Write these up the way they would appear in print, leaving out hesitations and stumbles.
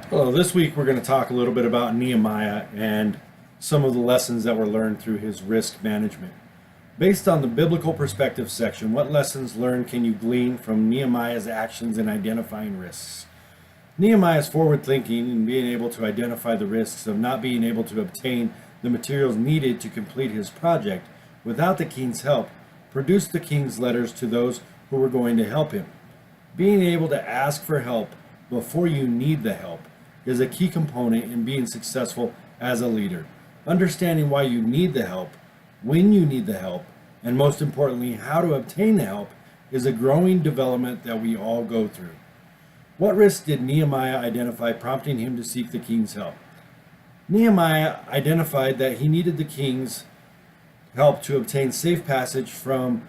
Hello, this week we're going to talk a little bit about Nehemiah and some of the lessons that were learned through his risk management. Based on the biblical perspective section, what lessons learned can you glean from Nehemiah's actions in identifying risks? Nehemiah's forward thinking and being able to identify the risks of not being able to obtain the materials needed to complete his project without the king's help produced the king's letters to those who were going to help him. Being able to ask for help before you need the help is a key component in being successful as a leader. Understanding why you need the help, when you need the help, and most importantly, how to obtain the help is a growing development that we all go through. What risks did Nehemiah identify prompting him to seek the king's help? Nehemiah identified that he needed the king's help to obtain safe passage from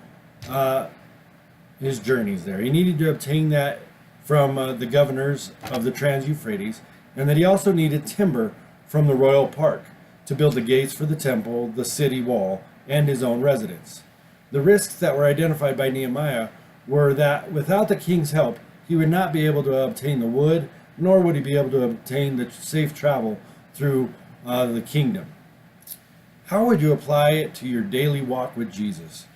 his journeys there. He needed to obtain that from the governors of the Trans-Euphrates, and that he also needed timber from the royal park to build the gates for the temple, the city wall, and his own residence. The risks that were identified by Nehemiah were that without the king's help, he would not be able to obtain the wood, nor would he be able to obtain the safe travel through the kingdom. How would you apply it to your daily walk with Jesus?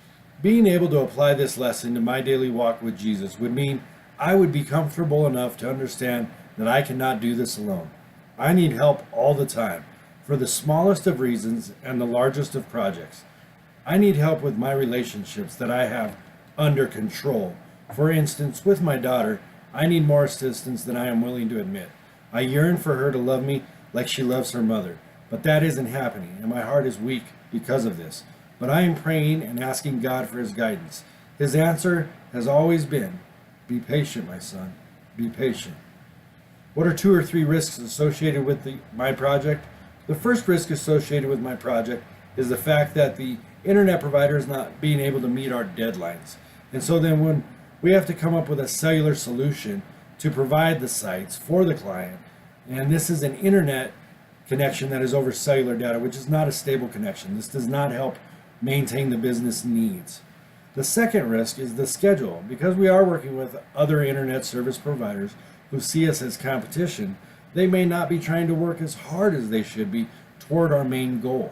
Being able to apply this lesson to my daily walk with Jesus would mean I would be comfortable enough to understand that I cannot do this alone. I need help all the time, for the smallest of reasons and the largest of projects. I need help with my relationships that I have under control. For instance, with my daughter, I need more assistance than I am willing to admit. I yearn for her to love me like she loves her mother, but that isn't happening, and my heart is weak because of this. But I am praying and asking God for his guidance. His answer has always been, be patient, my son, be patient. What are 2 or 3 risks associated with my project? The first risk associated with my project is the fact that the internet provider is not being able to meet our deadlines. And so then when we have to come up with a cellular solution to provide the sites for the client, and this is an internet connection that is over cellular data, which is not a stable connection. This does not help maintain the business needs. The second risk is the schedule. Because we are working with other internet service providers who see us as competition, they may not be trying to work as hard as they should be toward our main goal.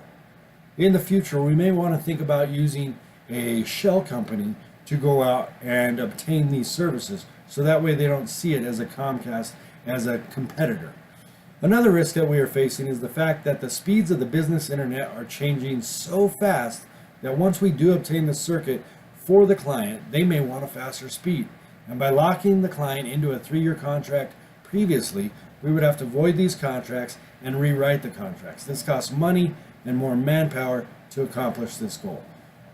In the future, we may want to think about using a shell company to go out and obtain these services, so that way they don't see it as a Comcast, as a competitor. Another risk that we are facing is the fact that the speeds of the business internet are changing so fast that once we do obtain the circuit for the client, they may want a faster speed. And by locking the client into a 3-year contract previously, we would have to void these contracts and rewrite the contracts. This costs money and more manpower to accomplish this goal.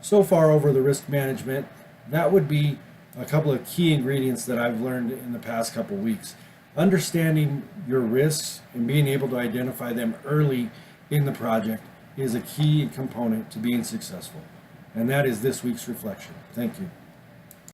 So far over the risk management, that would be a couple of key ingredients that I've learned in the past couple weeks. Understanding your risks and being able to identify them early in the project is a key component to being successful. And that is this week's reflection. Thank you.